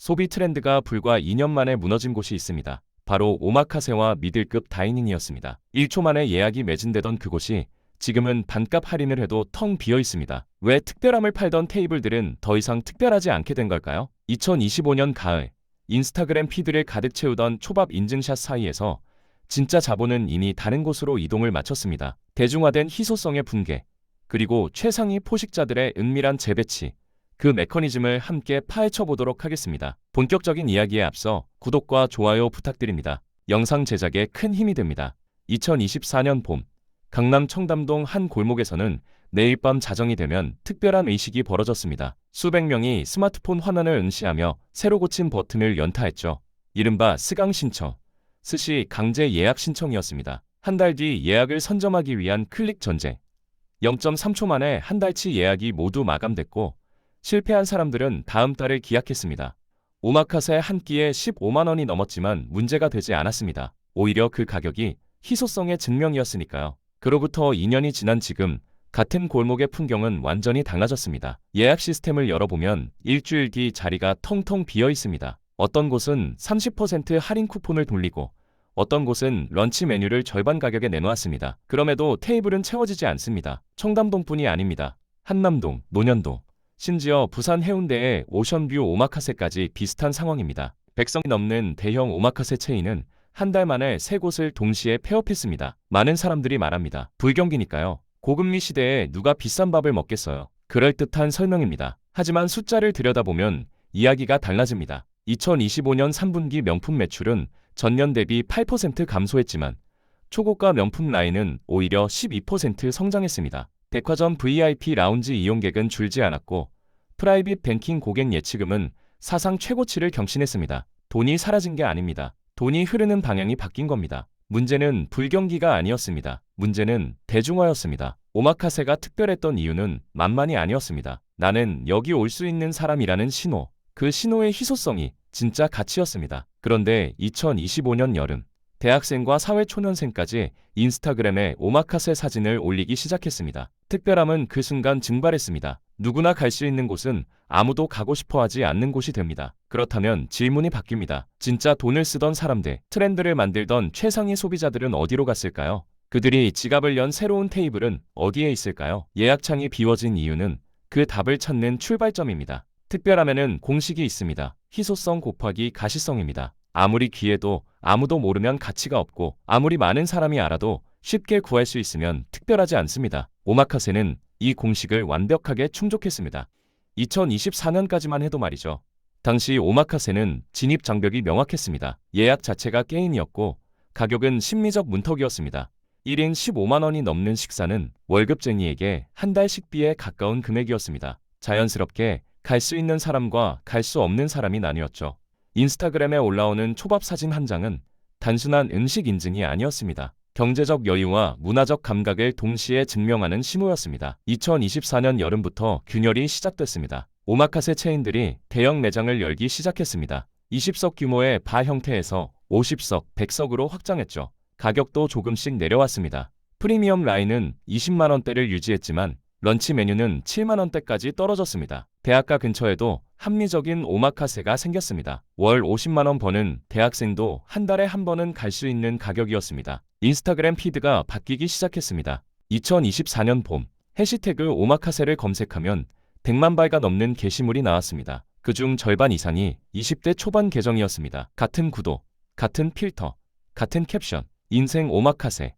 소비 트렌드가 불과 2년 만에 무너진 곳이 있습니다. 바로 오마카세와 미들급 다이닝이었습니다. 1초 만에 예약이 매진되던 그곳이 지금은 반값 할인을 해도 텅 비어 있습니다. 왜 특별함을 팔던 테이블들은 더 이상 특별하지 않게 된 걸까요? 2025년 가을, 인스타그램 피드를 가득 채우던 초밥 인증샷 사이에서 진짜 자본은 이미 다른 곳으로 이동을 마쳤습니다. 대중화된 희소성의 붕괴, 그리고 최상위 포식자들의 은밀한 재배치, 그 메커니즘을 함께 파헤쳐 보도록 하겠습니다. 본격적인 이야기에 앞서 구독과 좋아요 부탁드립니다. 영상 제작에 큰 힘이 됩니다. 2024년 봄, 강남 청담동 한 골목에서는 내일 밤 자정이 되면 특별한 의식이 벌어졌습니다. 수백 명이 스마트폰 화면을 응시하며 새로 고친 버튼을 연타했죠. 이른바 스강 신청, 스시 강제 예약 신청이었습니다. 한 달 뒤 예약을 선점하기 위한 클릭 전쟁. 0.3초 만에 한 달치 예약이 모두 마감됐고 실패한 사람들은 다음 달을 기약했습니다. 오마카세 한 끼에 15만 원이 넘었지만 문제가 되지 않았습니다. 오히려 그 가격이 희소성의 증명이었으니까요. 그로부터 2년이 지난 지금 같은 골목의 풍경은 완전히 달라졌습니다. 예약 시스템을 열어보면 일주일 뒤 자리가 텅텅 비어 있습니다. 어떤 곳은 30% 할인 쿠폰을 돌리고 어떤 곳은 런치 메뉴를 절반 가격에 내놓았습니다. 그럼에도 테이블은 채워지지 않습니다. 청담동뿐이 아닙니다. 한남동, 논현동, 심지어 부산 해운대의 오션뷰 오마카세까지 비슷한 상황입니다. 100성이 넘는 대형 오마카세 체인은 한 달 만에 세 곳을 동시에 폐업했습니다. 많은 사람들이 말합니다. 불경기니까요. 고금리 시대에 누가 비싼 밥을 먹겠어요. 그럴듯한 설명입니다. 하지만 숫자를 들여다보면 이야기가 달라집니다. 2025년 3분기 명품 매출은 전년 대비 8% 감소했지만 초고가 명품 라인은 오히려 12% 성장했습니다. 백화점 VIP 라운지 이용객은 줄지 않았고 프라이빗 뱅킹 고객 예치금은 사상 최고치를 경신했습니다. 돈이 사라진 게 아닙니다. 돈이 흐르는 방향이 바뀐 겁니다. 문제는 불경기가 아니었습니다. 문제는 대중화였습니다. 오마카세가 특별했던 이유는 만만이 아니었습니다. 나는 여기 올 수 있는 사람이라는 신호, 그 신호의 희소성이 진짜 가치였습니다. 그런데 2025년 여름, 대학생과 사회초년생까지 인스타그램에 오마카세 사진을 올리기 시작했습니다. 특별함은 그 순간 증발했습니다. 누구나 갈 수 있는 곳은 아무도 가고 싶어 하지 않는 곳이 됩니다. 그렇다면 질문이 바뀝니다. 진짜 돈을 쓰던 사람들, 트렌드를 만들던 최상위 소비자들은 어디로 갔을까요? 그들이 지갑을 연 새로운 테이블은 어디에 있을까요? 예약창이 비워진 이유는 그 답을 찾는 출발점입니다. 특별함에는 공식이 있습니다. 희소성 곱하기 가시성입니다. 아무리 귀해도 아무도 모르면 가치가 없고 아무리 많은 사람이 알아도 쉽게 구할 수 있으면 특별하지 않습니다. 오마카세는 이 공식을 완벽하게 충족했습니다. 2024년까지만 해도 말이죠. 당시 오마카세는 진입 장벽이 명확했습니다. 예약 자체가 게임이었고 가격은 심리적 문턱이었습니다. 1인 15만 원이 넘는 식사는 월급쟁이에게 한 달 식비에 가까운 금액이었습니다. 자연스럽게 갈 수 있는 사람과 갈 수 없는 사람이 나뉘었죠. 인스타그램에 올라오는 초밥 사진 한 장은 단순한 음식 인증이 아니었습니다. 경제적 여유와 문화적 감각을 동시에 증명하는 신호였습니다. 2024년 여름부터 균열이 시작됐습니다. 오마카세 체인들이 대형 매장을 열기 시작했습니다. 20석 규모의 바 형태에서 50석, 100석으로 확장했죠. 가격도 조금씩 내려왔습니다. 프리미엄 라인은 20만 원대를 유지했지만 런치 메뉴는 7만 원대까지 떨어졌습니다. 대학가 근처에도 합리적인 오마카세가 생겼습니다. 월 50만 원 버는 대학생도 한 달에 한 번은 갈 수 있는 가격이었습니다. 인스타그램 피드가 바뀌기 시작했습니다. 2024년 봄, 해시태그 오마카세를 검색하면 100만 발가 넘는 게시물이 나왔습니다. 그중 절반 이상이 20대 초반 계정이었습니다. 같은 구도, 같은 필터, 같은 캡션, 인생 오마카세,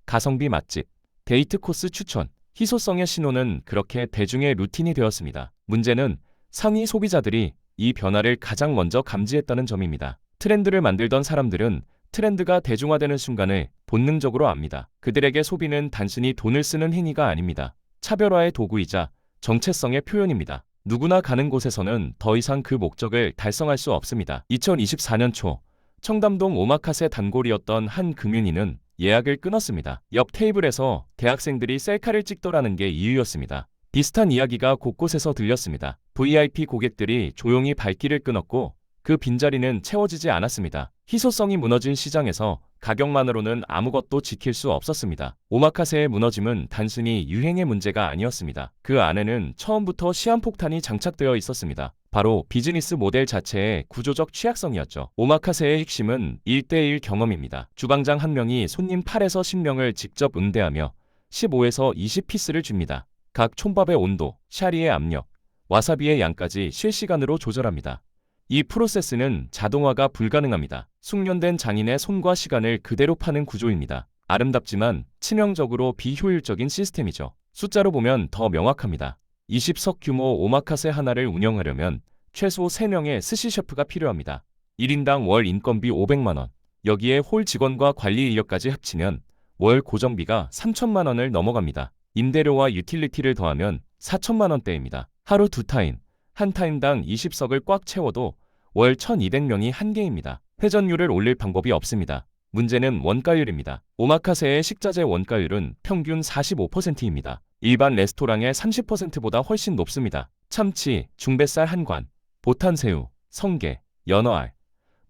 가성비 맛집, 데이트 코스 추천, 희소성의 신호는 그렇게 대중의 루틴이 되었습니다. 문제는 상위 소비자들이 이 변화를 가장 먼저 감지했다는 점입니다. 트렌드를 만들던 사람들은 트렌드가 대중화되는 순간을 본능적으로 압니다. 그들에게 소비는 단순히 돈을 쓰는 행위가 아닙니다. 차별화의 도구이자 정체성의 표현입니다. 누구나 가는 곳에서는 더 이상 그 목적을 달성할 수 없습니다. 2024년 초, 청담동 오마카세 단골이었던 한 금융인은 예약을 끊었습니다. 옆 테이블에서 대학생들이 셀카를 찍더라는 게 이유였습니다. 비슷한 이야기가 곳곳에서 들렸습니다. VIP 고객들이 조용히 발길을 끊었고 그 빈자리는 채워지지 않았습니다. 희소성이 무너진 시장에서 가격만으로는 아무것도 지킬 수 없었습니다. 오마카세의 무너짐은 단순히 유행의 문제가 아니었습니다. 그 안에는 처음부터 시한폭탄이 장착되어 있었습니다. 바로 비즈니스 모델 자체의 구조적 취약성이었죠. 오마카세의 핵심은 1대1 경험입니다. 주방장 한 명이 손님 8에서 10명을 직접 응대하며 15에서 20피스를 줍니다. 각 촌밥의 온도, 샤리의 압력, 와사비의 양까지 실시간으로 조절합니다. 이 프로세스는 자동화가 불가능합니다. 숙련된 장인의 손과 시간을 그대로 파는 구조입니다. 아름답지만 치명적으로 비효율적인 시스템이죠. 숫자로 보면 더 명확합니다. 20석 규모 오마카세 하나를 운영하려면 최소 3명의 스시 셰프가 필요합니다. 1인당 월 인건비 500만 원. 여기에 홀 직원과 관리 인력까지 합치면 월 고정비가 3천만 원을 넘어갑니다. 임대료와 유틸리티를 더하면 4천만 원대입니다. 하루 2타임, 한 타임당 20석을 꽉 채워도 월 1,200명이 한계입니다. 회전율을 올릴 방법이 없습니다. 문제는 원가율입니다. 오마카세의 식자재 원가율은 평균 45%입니다. 일반 레스토랑의 30%보다 훨씬 높습니다. 참치, 중뱃살 한 관, 보탄새우, 성게, 연어알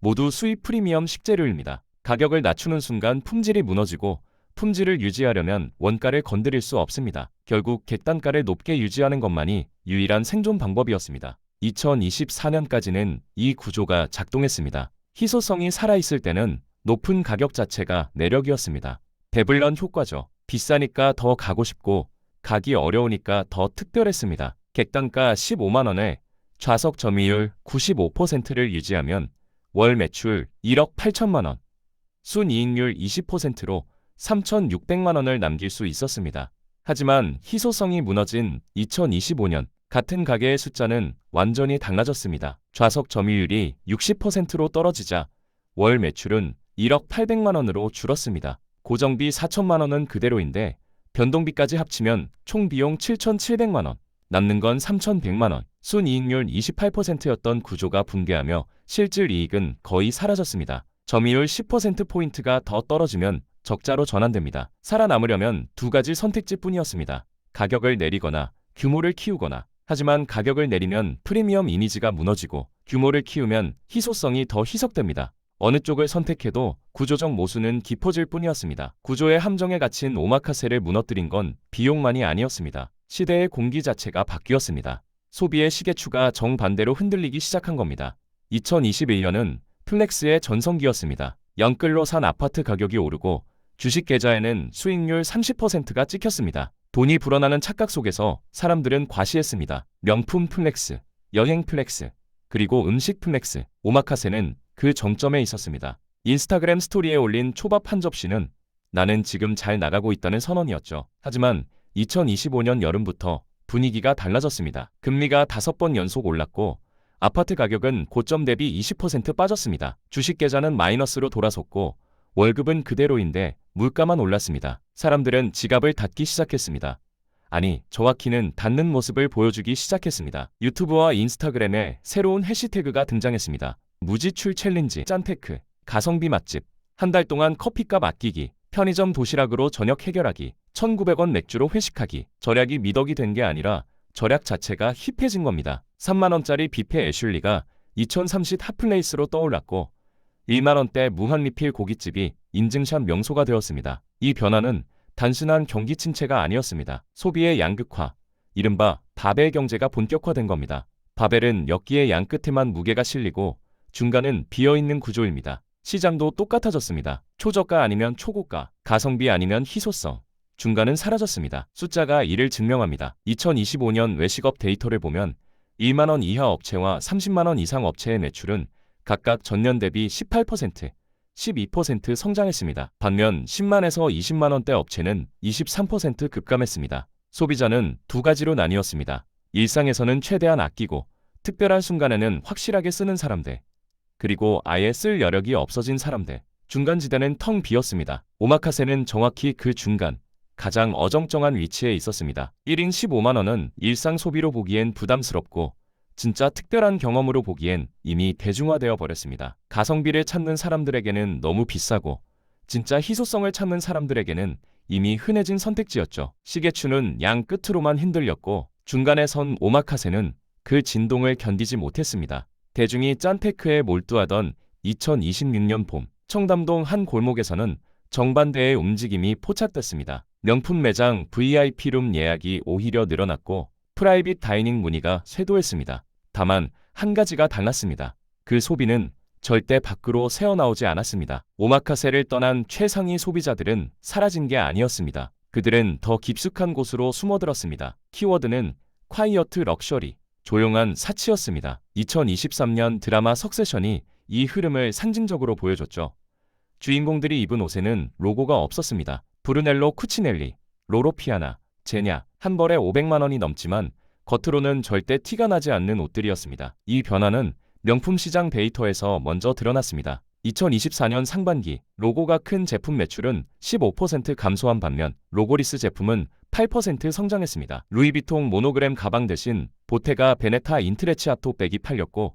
모두 수입 프리미엄 식재료입니다. 가격을 낮추는 순간 품질이 무너지고 품질을 유지하려면 원가를 건드릴 수 없습니다. 결국 객단가를 높게 유지하는 것만이 유일한 생존 방법이었습니다. 2024년까지는 이 구조가 작동했습니다. 희소성이 살아있을 때는 높은 가격 자체가 내력이었습니다. 데블런 효과죠. 비싸니까 더 가고 싶고 가기 어려우니까 더 특별했습니다. 객단가 15만 원에 좌석 점유율 95%를 유지하면 월 매출 1억 8천만 원, 순이익률 20%로 3,600만 원을 남길 수 있었습니다. 하지만 희소성이 무너진 2025년 같은 가게의 숫자는 완전히 달라졌습니다. 좌석 점유율이 60%로 떨어지자 월 매출은 1억 800만 원으로 줄었습니다. 고정비 4천만 원은 그대로인데 변동비까지 합치면 총 비용 7,700만 원, 남는 건 3,100만 원, 순이익률 28%였던 구조가 붕괴하며 실질 이익은 거의 사라졌습니다. 점유율 10%포인트가 더 떨어지면 적자로 전환됩니다. 살아남으려면 두 가지 선택지뿐이었습니다. 가격을 내리거나 규모를 키우거나. 하지만 가격을 내리면 프리미엄 이미지가 무너지고 규모를 키우면 희소성이 더 희석됩니다. 어느 쪽을 선택해도 구조적 모순은 깊어질 뿐이었습니다. 구조의 함정에 갇힌 오마카세를 무너뜨린 건 비용만이 아니었습니다. 시대의 공기 자체가 바뀌었습니다. 소비의 시계추가 정반대로 흔들리기 시작한 겁니다. 2021년은 플렉스의 전성기였습니다. 영끌로 산 아파트 가격이 오르고 주식 계좌에는 수익률 30%가 찍혔습니다. 돈이 불어나는 착각 속에서 사람들은 과시했습니다. 명품 플렉스, 여행 플렉스, 그리고 음식 플렉스. 오마카세는 그 정점에 있었습니다. 인스타그램 스토리에 올린 초밥 한 접시는 나는 지금 잘 나가고 있다는 선언이었죠. 하지만 2025년 여름부터 분위기가 달라졌습니다. 금리가 5번 연속 올랐고 아파트 가격은 고점 대비 20% 빠졌습니다. 주식 계좌는 마이너스로 돌아섰고 월급은 그대로인데 물가만 올랐습니다. 사람들은 지갑을 닫기 시작했습니다. 아니, 정확히는 닫는 모습을 보여주기 시작했습니다. 유튜브와 인스타그램에 새로운 해시태그가 등장했습니다. 무지출 챌린지, 짠테크, 가성비 맛집, 한 달 동안 커피값 아끼기, 편의점 도시락으로 저녁 해결하기, 1,900원 맥주로 회식하기. 절약이 미덕이 된 게 아니라 절약 자체가 힙해진 겁니다. 3만원짜리 뷔페 애슐리가 2030 핫플레이스로 떠올랐고 1만원대 무한리필 고깃집이 인증샷 명소가 되었습니다. 이 변화는 단순한 경기 침체가 아니었습니다. 소비의 양극화, 이른바 바벨 경제가 본격화된 겁니다. 바벨은 엿기의 양 끝에만 무게가 실리고 중간은 비어있는 구조입니다. 시장도 똑같아졌습니다. 초저가 아니면 초고가, 가성비 아니면 희소성, 중간은 사라졌습니다. 숫자가 이를 증명합니다. 2025년 외식업 데이터를 보면 1만원 이하 업체와 30만원 이상 업체의 매출은 각각 전년 대비 18%, 12% 성장했습니다. 반면 10만에서 20만원대 업체는 23% 급감했습니다. 소비자는 두 가지로 나뉘었습니다. 일상에서는 최대한 아끼고 특별한 순간에는 확실하게 쓰는 사람들, 그리고 아예 쓸 여력이 없어진 사람들. 중간지대는 텅 비었습니다. 오마카세는 정확히 그 중간, 가장 어정쩡한 위치에 있었습니다. 1인 15만원은 일상 소비로 보기엔 부담스럽고 진짜 특별한 경험으로 보기엔 이미 대중화되어 버렸습니다. 가성비를 찾는 사람들에게는 너무 비싸고 진짜 희소성을 찾는 사람들에게는 이미 흔해진 선택지였죠. 시계추는 양 끝으로만 흔들렸고 중간에 선 오마카세는 그 진동을 견디지 못했습니다. 대중이 짠테크에 몰두하던 2026년 봄, 청담동 한 골목에서는 정반대의 움직임이 포착됐습니다. 명품 매장 VIP룸 예약이 오히려 늘어났고 프라이빗 다이닝 문의가 쇄도했습니다. 다만 한 가지가 달랐습니다. 그 소비는 절대 밖으로 새어나오지 않았습니다. 오마카세를 떠난 최상위 소비자들은 사라진 게 아니었습니다. 그들은 더 깊숙한 곳으로 숨어들었습니다. 키워드는 콰이어트 럭셔리, 조용한 사치였습니다. 2023년 드라마 석세션이 이 흐름을 상징적으로 보여줬죠. 주인공들이 입은 옷에는 로고가 없었습니다. 브루넬로 쿠치넬리, 로로피아나, 제냐, 한 벌에 500만 원이 넘지만 겉으로는 절대 티가 나지 않는 옷들이었습니다. 이 변화는 명품 시장 데이터에서 먼저 드러났습니다. 2024년 상반기 로고가 큰 제품 매출은 15% 감소한 반면 로고리스 제품은 8% 성장했습니다. 루이비통 모노그램 가방 대신 보테가 베네타 인트레치아토 백이 팔렸고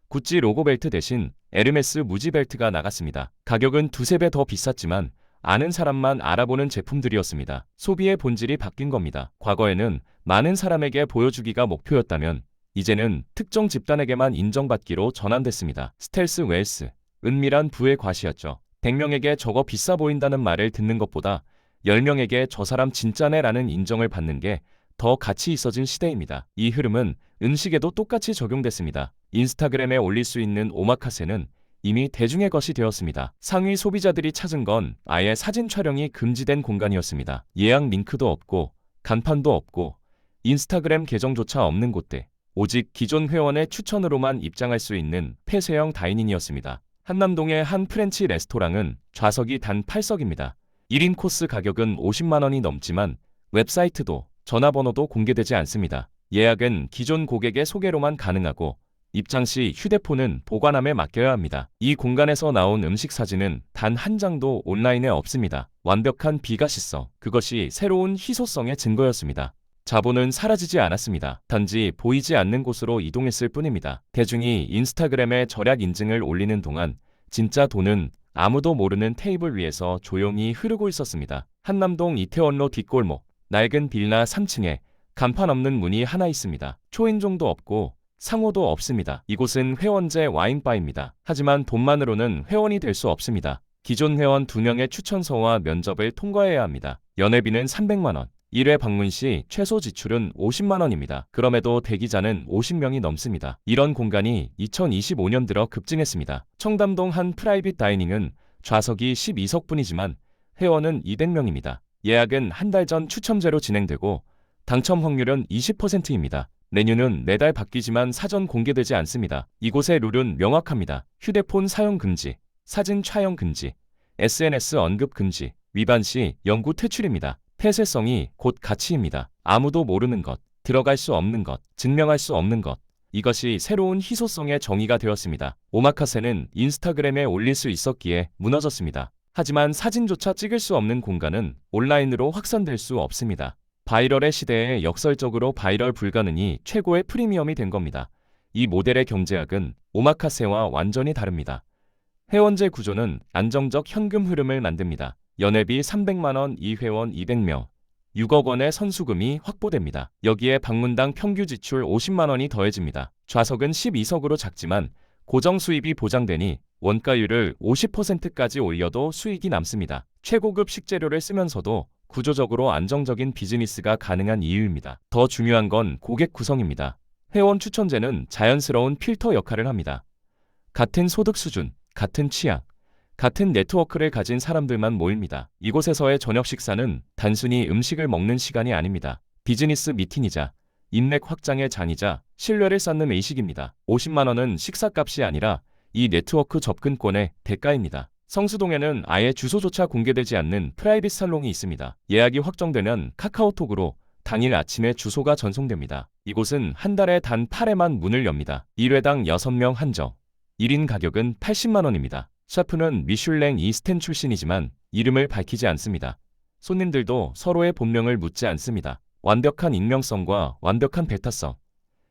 구찌 로고 벨트 대신 에르메스 무지 벨트가 나갔습니다. 가격은 두세 배 더 비쌌지만 아는 사람만 알아보는 제품들이었습니다. 소비의 본질이 바뀐 겁니다. 과거에는 많은 사람에게 보여주기가 목표였다면 이제는 특정 집단에게만 인정받기로 전환됐습니다. 스텔스 웰스, 은밀한 부의 과시였죠. 100명에게 저거 비싸 보인다는 말을 듣는 것보다 10명에게 저 사람 진짜네 라는 인정을 받는 게 더 가치 있어진 시대입니다. 이 흐름은 음식에도 똑같이 적용됐습니다. 인스타그램에 올릴 수 있는 오마카세는 이미 대중의 것이 되었습니다. 상위 소비자들이 찾은 건 아예 사진 촬영이 금지된 공간이었습니다. 예약 링크도 없고 간판도 없고 인스타그램 계정조차 없는 곳들. 오직 기존 회원의 추천으로만 입장할 수 있는 폐쇄형 다이닝이었습니다. 한남동의 한 프렌치 레스토랑은 좌석이 단 8석입니다. 1인 코스 가격은 50만 원이 넘지만 웹사이트도 전화번호도 공개되지 않습니다. 예약은 기존 고객의 소개로만 가능하고 입장 시 휴대폰은 보관함에 맡겨야 합니다. 이 공간에서 나온 음식 사진은 단 한 장도 온라인에 없습니다. 완벽한 비가시성, 그것이 새로운 희소성의 증거였습니다. 자본은 사라지지 않았습니다. 단지 보이지 않는 곳으로 이동했을 뿐입니다. 대중이 인스타그램에 절약 인증을 올리는 동안 진짜 돈은 아무도 모르는 테이블 위에서 조용히 흐르고 있었습니다. 한남동 이태원로 뒷골목, 낡은 빌라 3층에 간판 없는 문이 하나 있습니다. 초인종도 없고 상호도 없습니다. 이곳은 회원제 와인바입니다. 하지만 돈만으로는 회원이 될 수 없습니다. 기존 회원 2명의 추천서와 면접을 통과해야 합니다. 연회비는 300만 원. 1회 방문 시 최소 지출은 50만 원입니다. 그럼에도 대기자는 50명이 넘습니다. 이런 공간이 2025년 들어 급증했습니다. 청담동 한 프라이빗 다이닝은 좌석이 12석뿐이지만 회원은 200명입니다. 예약은 한 달 전 추첨제로 진행되고 당첨 확률은 20%입니다. 메뉴는 매달 바뀌지만 사전 공개되지 않습니다. 이곳의 룰은 명확합니다. 휴대폰 사용 금지, 사진 촬영 금지, SNS 언급 금지, 위반 시 영구 퇴출입니다. 폐쇄성이 곧 가치입니다. 아무도 모르는 것, 들어갈 수 없는 것, 증명할 수 없는 것. 이것이 새로운 희소성의 정의가 되었습니다. 오마카세는 인스타그램에 올릴 수 있었기에 무너졌습니다. 하지만 사진조차 찍을 수 없는 공간은 온라인으로 확산될 수 없습니다. 바이럴의 시대에 역설적으로 바이럴 불가능이 최고의 프리미엄이 된 겁니다. 이 모델의 경제학은 오마카세와 완전히 다릅니다. 회원제 구조는 안정적 현금 흐름을 만듭니다. 연회비 300만 원, 2회원 200명, 6억 원의 선수금이 확보됩니다. 여기에 방문당 평균 지출 50만 원이 더해집니다. 좌석은 12석으로 작지만 고정 수입이 보장되니 원가율을 50%까지 올려도 수익이 남습니다. 최고급 식재료를 쓰면서도 구조적으로 안정적인 비즈니스가 가능한 이유입니다. 더 중요한 건 고객 구성입니다. 회원 추천제는 자연스러운 필터 역할을 합니다. 같은 소득 수준, 같은 취향, 같은 네트워크를 가진 사람들만 모입니다. 이곳에서의 저녁 식사는 단순히 음식을 먹는 시간이 아닙니다. 비즈니스 미팅이자 인맥 확장의 장이자 신뢰를 쌓는 의식입니다. 50만 원은 식사값이 아니라 이 네트워크 접근권의 대가입니다. 성수동에는 아예 주소조차 공개되지 않는 프라이빗 살롱이 있습니다. 예약이 확정되면 카카오톡으로 당일 아침에 주소가 전송됩니다. 이곳은 한 달에 단 8회만 문을 엽니다. 1회당 6명 한정. 1인 가격은 80만 원입니다. 셰프는 미슐랭 2스탠 출신이지만 이름을 밝히지 않습니다. 손님들도 서로의 본명을 묻지 않습니다. 완벽한 익명성과 완벽한 배타성.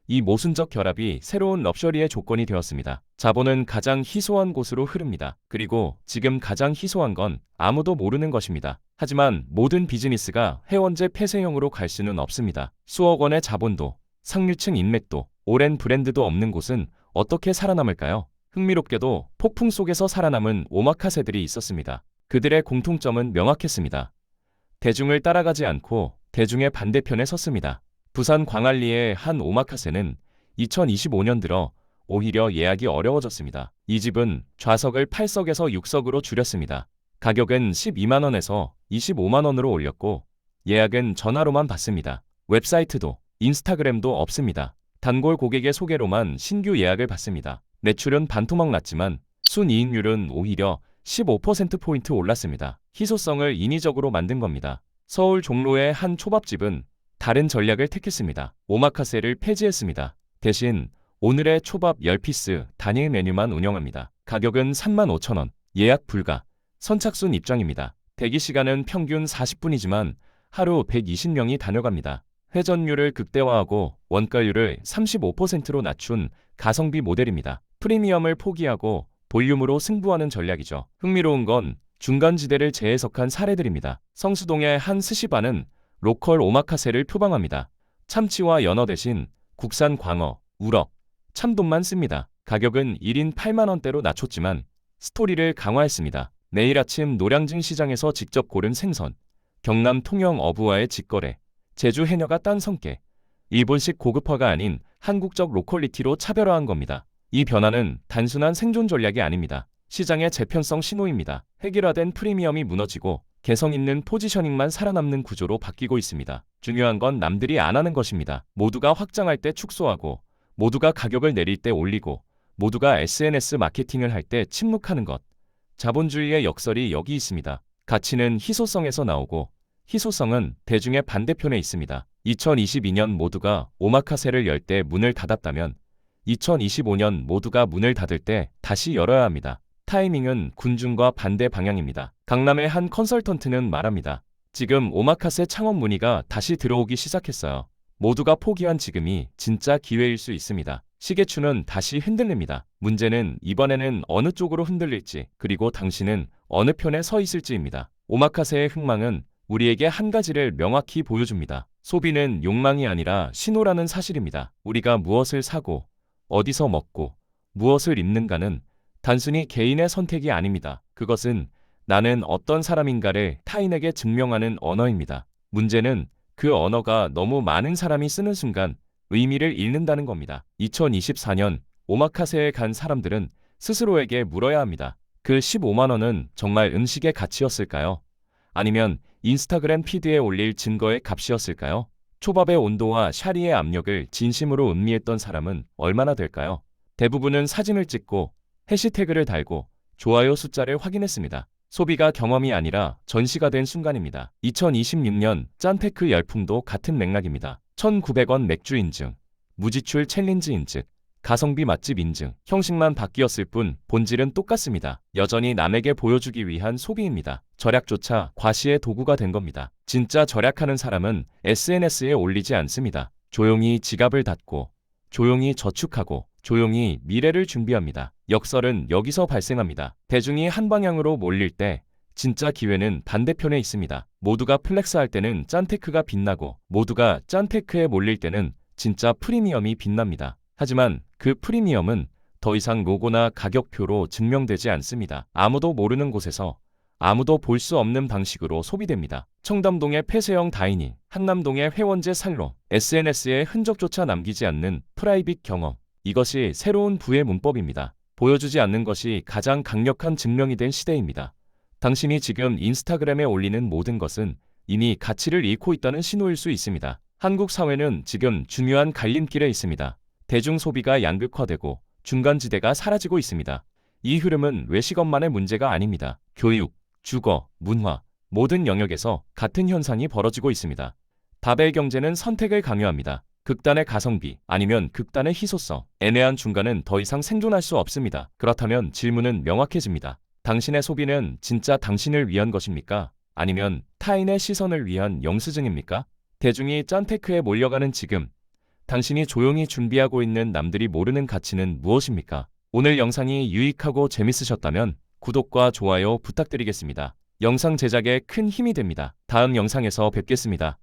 이 모순적 결합이 새로운 럭셔리의 조건이 되었습니다. 자본은 가장 희소한 곳으로 흐릅니다. 그리고 지금 가장 희소한 건 아무도 모르는 것입니다. 하지만 모든 비즈니스가 회원제 폐쇄형으로 갈 수는 없습니다. 수억 원의 자본도, 상류층 인맥도, 오랜 브랜드도 없는 곳은 어떻게 살아남을까요? 흥미롭게도 폭풍 속에서 살아남은 오마카세들이 있었습니다. 그들의 공통점은 명확했습니다. 대중을 따라가지 않고 대중의 반대편에 섰습니다. 부산 광안리의 한 오마카세는 2025년 들어 오히려 예약이 어려워졌습니다. 이 집은 좌석을 8석에서 6석으로 줄였습니다. 가격은 12만 원에서 25만 원으로 올렸고 예약은 전화로만 받습니다. 웹사이트도 인스타그램도 없습니다. 단골 고객의 소개로만 신규 예약을 받습니다. 매출은 반토막 났지만 순이익률은 오히려 15%포인트 올랐습니다. 희소성을 인위적으로 만든 겁니다. 서울 종로의 한 초밥집은 다른 전략을 택했습니다. 오마카세를 폐지했습니다. 대신 오늘의 초밥 10피스 단일 메뉴만 운영합니다. 가격은 35,000원, 예약 불가, 선착순 입장입니다. 대기 시간은 평균 40분이지만 하루 120명이 다녀갑니다. 회전율을 극대화하고 원가율을 35%로 낮춘 가성비 모델입니다. 프리미엄을 포기하고 볼륨으로 승부하는 전략이죠. 흥미로운 건 중간지대를 재해석한 사례들입니다. 성수동의 한 스시바는 로컬 오마카세를 표방합니다. 참치와 연어 대신 국산 광어, 우럭, 참돔만 씁니다. 가격은 1인 8만 원대로 낮췄지만 스토리를 강화했습니다. 내일 아침 노량진 시장에서 직접 고른 생선, 경남 통영 어부와의 직거래, 제주 해녀가 딴 성게, 일본식 고급화가 아닌 한국적 로컬리티로 차별화한 겁니다. 이 변화는 단순한 생존 전략이 아닙니다. 시장의 재편성 신호입니다. 획일화된 프리미엄이 무너지고 개성 있는 포지셔닝만 살아남는 구조로 바뀌고 있습니다. 중요한 건 남들이 안 하는 것입니다. 모두가 확장할 때 축소하고, 모두가 가격을 내릴 때 올리고, 모두가 SNS 마케팅을 할 때 침묵하는 것. 자본주의의 역설이 여기 있습니다. 가치는 희소성에서 나오고 희소성은 대중의 반대편에 있습니다. 2022년 모두가 오마카세를 열 때 문을 닫았다면 2025년 모두가 문을 닫을 때 다시 열어야 합니다. 타이밍은 군중과 반대 방향입니다. 강남의 한 컨설턴트는 말합니다. 지금 오마카세 창업 문의가 다시 들어오기 시작했어요. 모두가 포기한 지금이 진짜 기회일 수 있습니다. 시계추는 다시 흔들립니다. 문제는 이번에는 어느 쪽으로 흔들릴지, 그리고 당신은 어느 편에 서 있을지입니다. 오마카세의 흥망은 우리에게 한 가지를 명확히 보여줍니다. 소비는 욕망이 아니라 신호라는 사실입니다. 우리가 무엇을 사고, 어디서 먹고, 무엇을 입는가는 단순히 개인의 선택이 아닙니다. 그것은 나는 어떤 사람인가를 타인에게 증명하는 언어입니다. 문제는 그 언어가 너무 많은 사람이 쓰는 순간 의미를 잃는다는 겁니다. 2024년 오마카세에 간 사람들은 스스로에게 물어야 합니다. 그 15만 원은 정말 음식의 가치였을까요? 아니면 인스타그램 피드에 올릴 증거의 값이었을까요? 초밥의 온도와 샤리의 압력을 진심으로 음미했던 사람은 얼마나 될까요? 대부분은 사진을 찍고 해시태그를 달고 좋아요 숫자를 확인했습니다. 소비가 경험이 아니라 전시가 된 순간입니다. 2026년 짠테크 열풍도 같은 맥락입니다. 1,900원 맥주 인증, 무지출 챌린지 인증, 가성비 맛집 인증, 형식만 바뀌었을 뿐 본질은 똑같습니다. 여전히 남에게 보여주기 위한 소비입니다. 절약조차 과시의 도구가 된 겁니다. 진짜 절약하는 사람은 SNS에 올리지 않습니다. 조용히 지갑을 닫고, 조용히 저축하고, 조용히 미래를 준비합니다. 역설은 여기서 발생합니다. 대중이 한 방향으로 몰릴 때 진짜 기회는 반대편에 있습니다. 모두가 플렉스할 때는 짠테크가 빛나고, 모두가 짠테크에 몰릴 때는 진짜 프리미엄이 빛납니다. 하지만 그 프리미엄은 더 이상 로고나 가격표로 증명되지 않습니다. 아무도 모르는 곳에서 아무도 볼 수 없는 방식으로 소비됩니다. 청담동의 폐쇄형 다이닝, 한남동의 회원제 살롱, SNS에 흔적조차 남기지 않는 프라이빗 경험. 이것이 새로운 부의 문법입니다. 보여주지 않는 것이 가장 강력한 증명이 된 시대입니다. 당신이 지금 인스타그램에 올리는 모든 것은 이미 가치를 잃고 있다는 신호일 수 있습니다. 한국 사회는 지금 중요한 갈림길에 있습니다. 대중 소비가 양극화되고 중간지대가 사라지고 있습니다. 이 흐름은 외식업만의 문제가 아닙니다. 교육, 주거, 문화, 모든 영역에서 같은 현상이 벌어지고 있습니다. 바벨 경제는 선택을 강요합니다. 극단의 가성비 아니면 극단의 희소성, 애매한 중간은 더 이상 생존할 수 없습니다. 그렇다면 질문은 명확해집니다. 당신의 소비는 진짜 당신을 위한 것입니까? 아니면 타인의 시선을 위한 영수증입니까? 대중이 짠테크에 몰려가는 지금, 당신이 조용히 준비하고 있는 남들이 모르는 가치는 무엇입니까? 오늘 영상이 유익하고 재밌으셨다면 구독과 좋아요 부탁드리겠습니다. 영상 제작에 큰 힘이 됩니다. 다음 영상에서 뵙겠습니다.